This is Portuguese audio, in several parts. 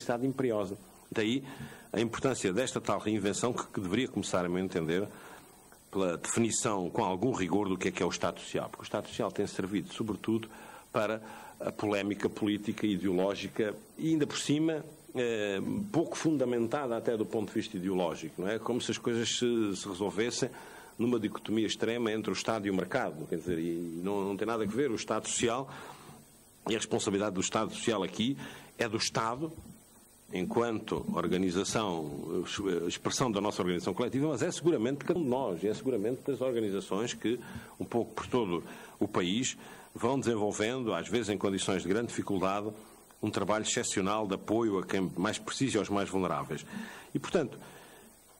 necessidade imperiosa. Daí a importância desta tal reinvenção que deveria começar, a meu entender, pela definição com algum rigor do que é o Estado Social. Porque o Estado Social tem servido, sobretudo, para a polémica política e ideológica e, ainda por cima, pouco fundamentada até do ponto de vista ideológico. Não é? Como se as coisas se resolvessem numa dicotomia extrema entre o Estado e o mercado. Quer dizer, e não tem nada a ver o Estado Social, e a responsabilidade do Estado Social aqui é do Estado, enquanto organização, expressão da nossa organização coletiva, mas é seguramente de cada um de nós, é seguramente das organizações que, um pouco por todo o país, vão desenvolvendo, às vezes em condições de grande dificuldade, um trabalho excepcional de apoio a quem mais precisa e aos mais vulneráveis. E, portanto,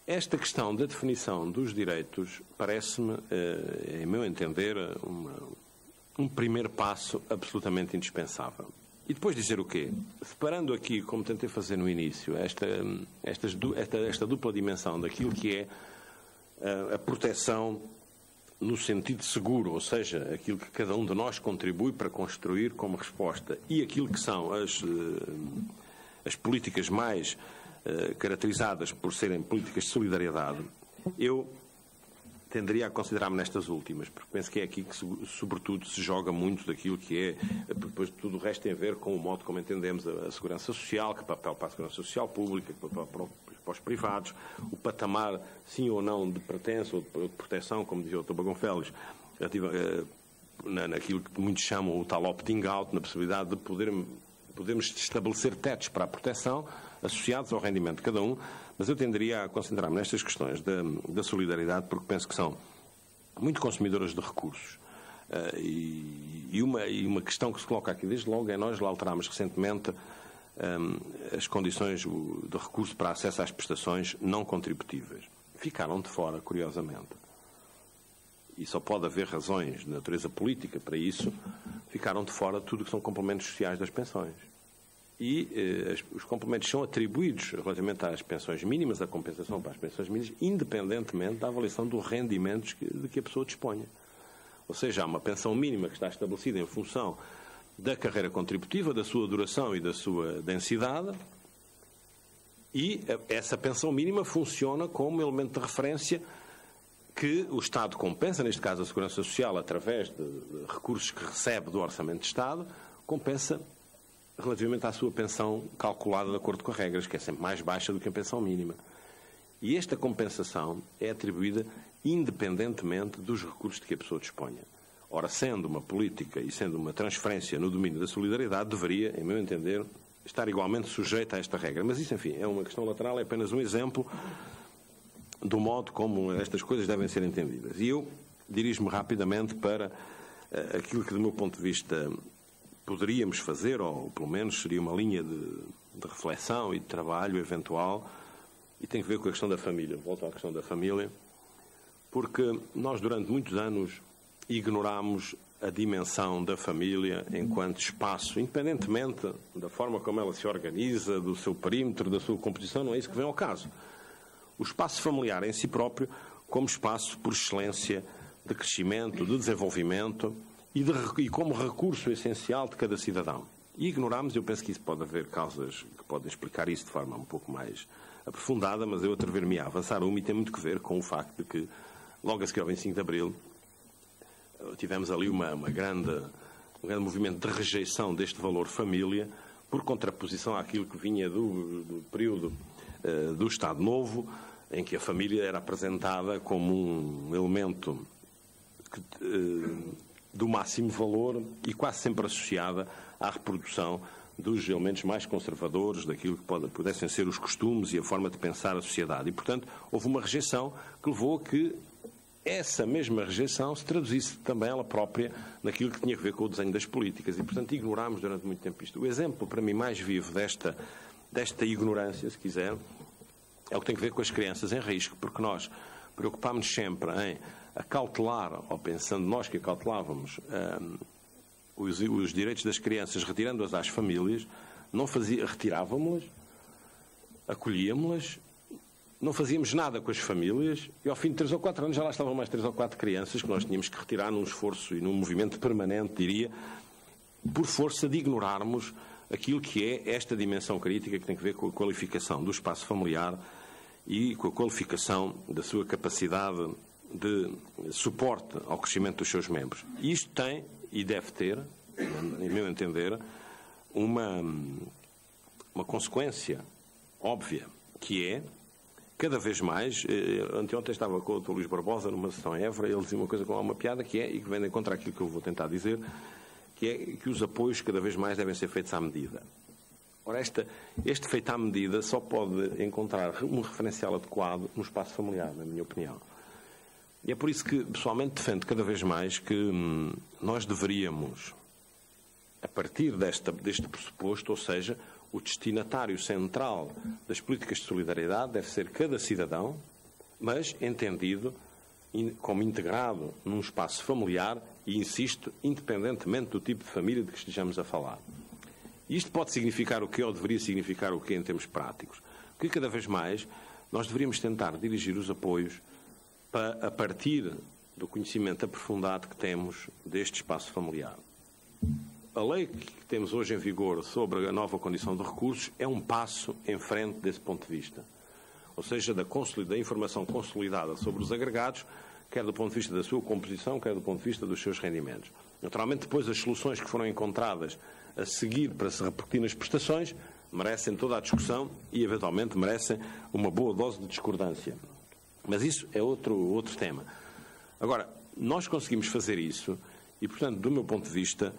esta questão da definição dos direitos parece-me, em meu entender, um primeiro passo absolutamente indispensável. E depois dizer o quê? Separando aqui, como tentei fazer no início, esta dupla dimensão daquilo que é a proteção no sentido seguro, ou seja, aquilo que cada um de nós contribui para construir como resposta, e aquilo que são as políticas mais caracterizadas por serem políticas de solidariedade, eu tenderia a considerar-me nestas últimas, porque penso que é aqui que, sobretudo, se joga muito daquilo que é, depois tudo o resto tem a ver com o modo como entendemos a segurança social, que papel para a segurança social pública, que papel para os privados, o patamar, sim ou não, de pertença ou de proteção, como dizia o Dr. Bagão Félix, naquilo que muitos chamam o tal opting-out, na possibilidade de podermos estabelecer tetos para a proteção associados ao rendimento de cada um, mas eu tenderia a concentrar-me nestas questões da solidariedade, porque penso que são muito consumidoras de recursos. E uma questão que se coloca aqui desde logo é nós lá alterámos recentemente as condições de recurso para acesso às prestações não contributivas. Ficaram de fora, curiosamente. E só pode haver razões de natureza política para isso, ficaram de fora tudo o que são complementos sociais das pensões. E os complementos são atribuídos relativamente às pensões mínimas, a compensação para as pensões mínimas, independentemente da avaliação dos rendimentos de que a pessoa disponha. Ou seja, há uma pensão mínima que está estabelecida em função da carreira contributiva, da sua duração e da sua densidade, e essa pensão mínima funciona como elemento de referência que o Estado compensa, neste caso a Segurança Social, através de recursos que recebe do Orçamento de Estado, compensa relativamente à sua pensão calculada de acordo com as regras, que é sempre mais baixa do que a pensão mínima. E esta compensação é atribuída independentemente dos recursos de que a pessoa disponha. Ora, sendo uma política e sendo uma transferência no domínio da solidariedade, deveria, em meu entender, estar igualmente sujeita a esta regra. Mas isso, enfim, é uma questão lateral, é apenas um exemplo do modo como estas coisas devem ser entendidas. E eu dirijo-me rapidamente para aquilo que, do meu ponto de vista, poderíamos fazer, ou pelo menos seria uma linha de reflexão e de trabalho eventual, e tem a ver com a questão da família. Volto à questão da família, porque nós durante muitos anos ignorámos a dimensão da família enquanto espaço, independentemente da forma como ela se organiza, do seu perímetro, da sua composição, não é isso que vem ao caso. O espaço familiar em si próprio como espaço por excelência de crescimento, de desenvolvimento e como recurso essencial de cada cidadão. E ignoramos, eu penso que isso pode haver causas que podem explicar isso de forma um pouco mais aprofundada, mas eu atrever-me a avançar uma e tem muito que ver com o facto de que, logo a seguir ao 25 de Abril, tivemos ali um grande movimento de rejeição deste valor família, por contraposição àquilo que vinha do período do Estado Novo, em que a família era apresentada como um elemento do máximo valor e quase sempre associada à reprodução dos elementos mais conservadores, daquilo que pudessem ser os costumes e a forma de pensar a sociedade. E, portanto, houve uma rejeição que levou a que essa mesma rejeição se traduzisse também ela própria naquilo que tinha a ver com o desenho das políticas. E, portanto, ignorámos durante muito tempo isto. O exemplo, para mim, mais vivo desta ignorância, se quiser, é o que tem a ver com as crianças em risco, porque nós preocupámos-nos sempre em acautelar, ou pensando nós que acautelávamos os direitos das crianças, retirando-as às famílias, retirávamos-las, acolhíamos-las, não fazíamos nada com as famílias e ao fim de 3 ou 4 anos já lá estavam mais 3 ou 4 crianças que nós tínhamos que retirar num esforço e num movimento permanente, diria, por força de ignorarmos aquilo que é esta dimensão crítica que tem a ver com a qualificação do espaço familiar e com a qualificação da sua capacidade de suporte ao crescimento dos seus membros. E isto tem e deve ter, em meu entender, uma consequência óbvia, que é, cada vez mais, anteontem estava com o Dr. Luís Barbosa numa sessão em Évora, ele dizia uma coisa com uma piada que é, e que vem de encontro àquilo que eu vou tentar dizer, que é que os apoios cada vez mais devem ser feitos à medida. Ora, este feito à medida só pode encontrar um referencial adequado no espaço familiar, na minha opinião. E é por isso que, pessoalmente, defendo cada vez mais que nós deveríamos, a partir deste pressuposto, ou seja, o destinatário central das políticas de solidariedade deve ser cada cidadão, mas entendido como integrado num espaço familiar e, insisto, independentemente do tipo de família de que estejamos a falar. Isto pode significar o quê ou deveria significar o quê em termos práticos? Porque cada vez mais nós deveríamos tentar dirigir os apoios a partir do conhecimento aprofundado que temos deste espaço familiar. A lei que temos hoje em vigor sobre a nova condição de recursos é um passo em frente desse ponto de vista. Ou seja, da informação consolidada sobre os agregados, quer do ponto de vista da sua composição, quer do ponto de vista dos seus rendimentos. Naturalmente, depois, as soluções que foram encontradas a seguir para se repercutir nas prestações merecem toda a discussão e, eventualmente, merecem uma boa dose de discordância. Mas isso é outro tema. Agora, nós conseguimos fazer isso e, portanto, do meu ponto de vista,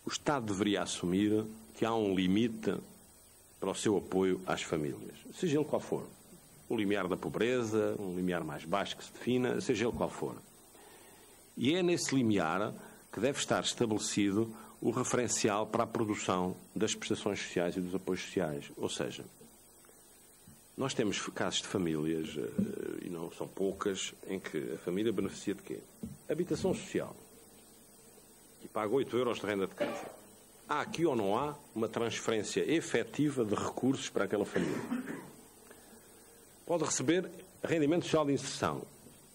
o Estado deveria assumir que há um limite para o seu apoio às famílias, seja ele qual for. O limiar da pobreza, um limiar mais baixo que se defina, seja ele qual for. E é nesse limiar que deve estar estabelecido o referencial para a produção das prestações sociais e dos apoios sociais. Ou seja, nós temos casos de famílias, e não são poucas, em que a família beneficia de quê? Habitação social. E paga 8 euros de renda de casa. Há aqui ou não há uma transferência efetiva de recursos para aquela família? Pode receber rendimento social de inserção,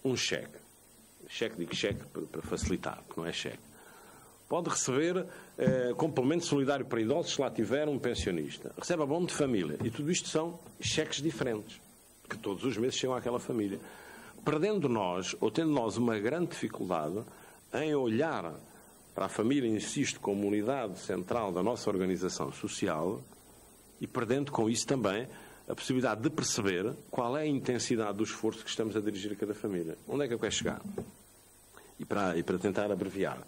um cheque. Digo cheque para facilitar, porque não é cheque. Pode receber complemento solidário para idosos, se lá tiver um pensionista. Recebe abono de família. E tudo isto são cheques diferentes, que todos os meses chegam àquela família. Perdendo nós, ou tendo nós uma grande dificuldade em olhar para a família, insisto, como unidade central da nossa organização social, e perdendo com isso também a possibilidade de perceber qual é a intensidade do esforço que estamos a dirigir a cada família. Onde é que eu quero chegar? E para tentar abreviar.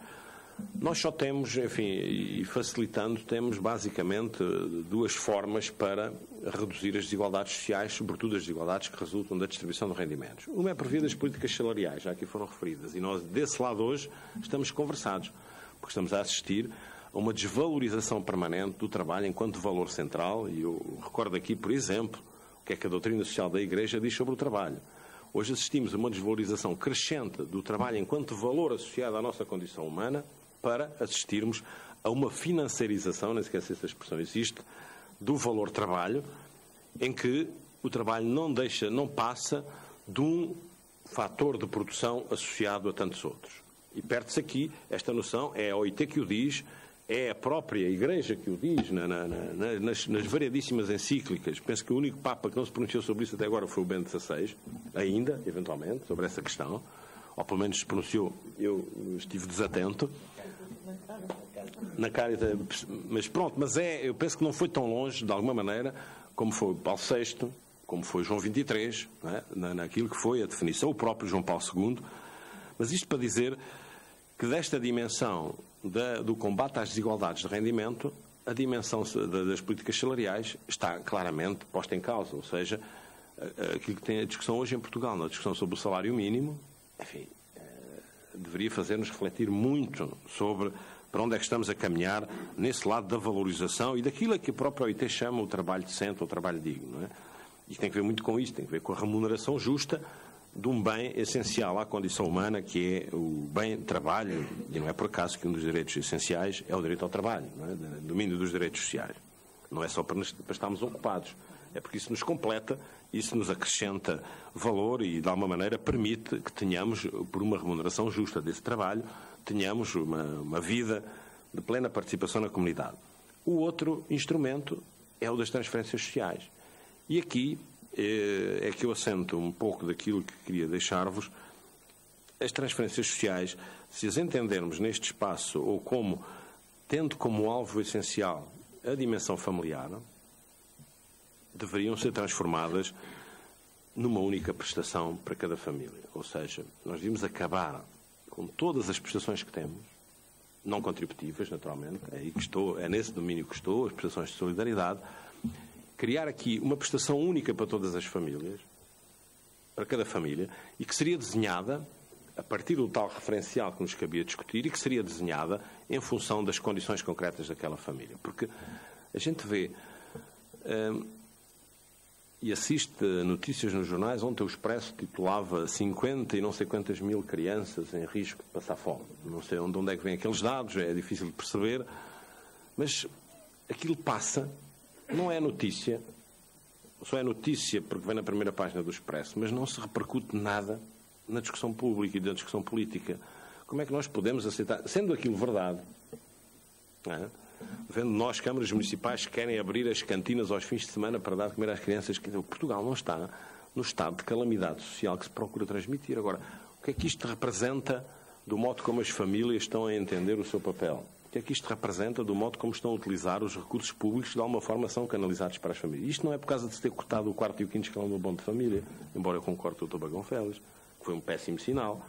Nós só temos, enfim, e facilitando, temos basicamente duas formas para reduzir as desigualdades sociais, sobretudo as desigualdades que resultam da distribuição de rendimentos. Uma é por via das políticas salariais, já aqui foram referidas, e nós, desse lado hoje, estamos conversados, porque estamos a assistir a uma desvalorização permanente do trabalho enquanto valor central, e eu recordo aqui, por exemplo, o que é que a doutrina social da Igreja diz sobre o trabalho. Hoje assistimos a uma desvalorização crescente do trabalho enquanto valor associado à nossa condição humana, para assistirmos a uma financiarização, nem sequer se essa expressão existe, do valor trabalho, em que o trabalho não passa de um fator de produção associado a tantos outros. E perde-se aqui esta noção, é a OIT que o diz, é a própria Igreja que o diz, nas variadíssimas encíclicas. Penso que o único Papa que não se pronunciou sobre isso até agora foi o Bento XVI, ainda, eventualmente, sobre essa questão, ou pelo menos se pronunciou, eu estive desatento. Na Caritas, mas pronto, eu penso que não foi tão longe, de alguma maneira, como foi Paulo VI, como foi João XXIII, naquilo que foi a definição, o próprio João Paulo II. Mas isto para dizer que desta dimensão do combate às desigualdades de rendimento, a dimensão das políticas salariais está claramente posta em causa. Ou seja, aquilo que tem a discussão hoje em Portugal, na discussão sobre o salário mínimo, enfim, deveria fazer-nos refletir muito sobre para onde é que estamos a caminhar nesse lado da valorização e daquilo a que a própria OIT chama o trabalho decente ou o trabalho digno. Não é? Isto tem que ver muito com isso, tem que ver com a remuneração justa de um bem essencial à condição humana, que é o bem de trabalho, e não é por acaso que um dos direitos essenciais é o direito ao trabalho, não é? O domínio dos direitos sociais. Não é só para estarmos ocupados, é porque isso nos completa, isso nos acrescenta valor e, de alguma maneira, permite que tenhamos, por uma remuneração justa desse trabalho, tenhamos uma vida de plena participação na comunidade. O outro instrumento é o das transferências sociais. E aqui é que eu assento um pouco daquilo que queria deixar-vos. As transferências sociais, se as entendermos neste espaço ou como tendo como alvo essencial a dimensão familiar, deveriam ser transformadas numa única prestação para cada família. Ou seja, nós devíamos acabar com todas as prestações que temos, não contributivas, naturalmente, é aí que estou, é nesse domínio que estou, as prestações de solidariedade, criar aqui uma prestação única para todas as famílias, para cada família, e que seria desenhada a partir do tal referencial que nos cabia discutir e que seria desenhada em função das condições concretas daquela família. Porque a gente vê e assiste notícias nos jornais. Ontem o Expresso titulava 50 e não sei quantas mil crianças em risco de passar fome. Não sei de onde é que vêm aqueles dados, é difícil de perceber, mas aquilo passa, não é notícia, só é notícia porque vem na primeira página do Expresso, mas não se repercute nada na discussão pública e na discussão política. Como é que nós podemos aceitar, sendo aquilo verdade, não é? Vendo nós, câmaras municipais, que querem abrir as cantinas aos fins de semana para dar de comer às crianças, que Portugal não está no estado de calamidade social que se procura transmitir. Agora, o que é que isto representa do modo como as famílias estão a entender o seu papel? O que é que isto representa do modo como estão a utilizar os recursos públicos que de alguma forma são canalizados para as famílias? Isto não é por causa de se ter cortado o quarto e o quinto escalão do abono de família, embora eu concorde com o Dr. Bagão Félix, que foi um péssimo sinal.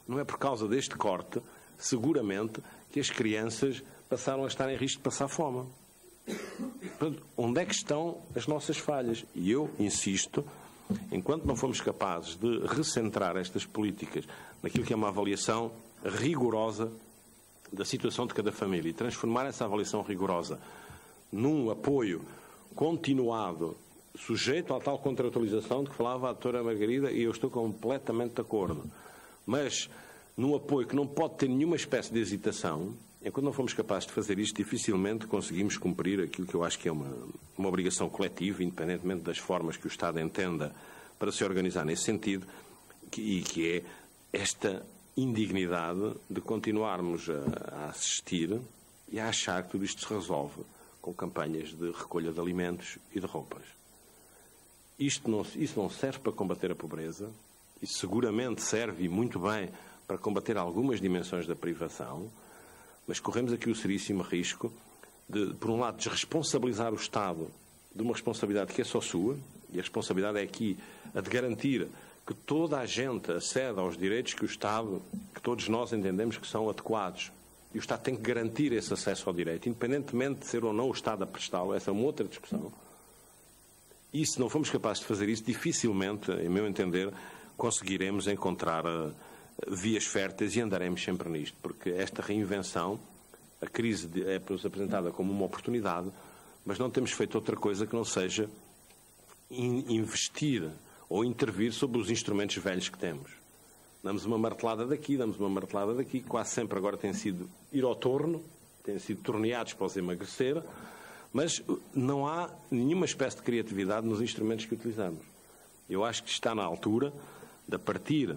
Não é por causa deste corte, seguramente, que as crianças passaram a estar em risco de passar fome. Portanto, onde é que estão as nossas falhas? E eu insisto, enquanto não formos capazes de recentrar estas políticas naquilo que é uma avaliação rigorosa da situação de cada família e transformar essa avaliação rigorosa num apoio continuado, sujeito à tal contratualização de que falava a doutora Margarida, e eu estou completamente de acordo, mas num apoio que não pode ter nenhuma espécie de hesitação, enquanto não formos capazes de fazer isto, dificilmente conseguimos cumprir aquilo que eu acho que é uma obrigação coletiva, independentemente das formas que o Estado entenda para se organizar nesse sentido, e que é esta indignidade de continuarmos a assistir e a achar que tudo isto se resolve com campanhas de recolha de alimentos e de roupas. Isso não serve para combater a pobreza, isso seguramente serve, e muito bem, para combater algumas dimensões da privação, mas corremos aqui o seríssimo risco de, por um lado, desresponsabilizar o Estado de uma responsabilidade que é só sua, e a responsabilidade é aqui a de garantir que toda a gente aceda aos direitos que o Estado, que todos nós entendemos que são adequados. E o Estado tem que garantir esse acesso ao direito, independentemente de ser ou não o Estado a prestá-lo. Essa é uma outra discussão. E se não formos capazes de fazer isso, dificilmente, em meu entender, conseguiremos encontrar vias férteis e andaremos sempre nisto, porque esta reinvenção, a crise é-nos apresentada como uma oportunidade, mas não temos feito outra coisa que não seja investir ou intervir sobre os instrumentos velhos que temos. Damos uma martelada daqui, quase sempre agora tem sido ir ao torno, têm sido torneados para os emagrecer, mas não há nenhuma espécie de criatividade nos instrumentos que utilizamos. Eu acho que está na altura de partir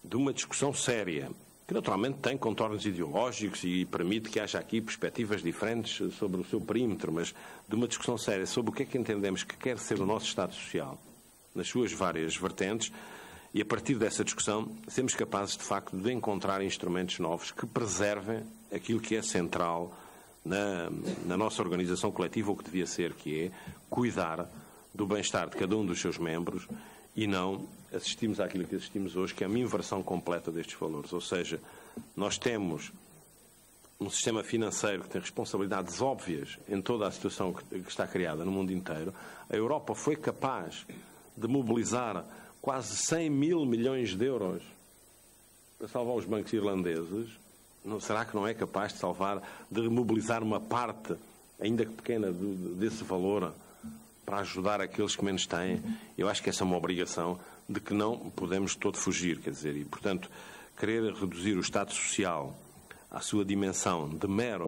de uma discussão séria, que naturalmente tem contornos ideológicos e permite que haja aqui perspectivas diferentes sobre o seu perímetro, mas de uma discussão séria sobre o que é que entendemos que quer ser o nosso Estado Social, nas suas várias vertentes, e a partir dessa discussão sermos capazes, de facto, de encontrar instrumentos novos que preservem aquilo que é central na nossa organização coletiva, o que devia ser, que é cuidar do bem-estar de cada um dos seus membros e não assistimos àquilo que assistimos hoje, que é uma inversão completa destes valores. Ou seja, nós temos um sistema financeiro que tem responsabilidades óbvias em toda a situação que está criada no mundo inteiro. A Europa foi capaz de mobilizar quase 100 mil milhões de euros para salvar os bancos irlandeses. Será que não é capaz de mobilizar uma parte, ainda que pequena, desse valor para ajudar aqueles que menos têm? Eu acho que essa é uma obrigação de que não podemos todo fugir, quer dizer, e, portanto, querer reduzir o Estado Social à sua dimensão de mero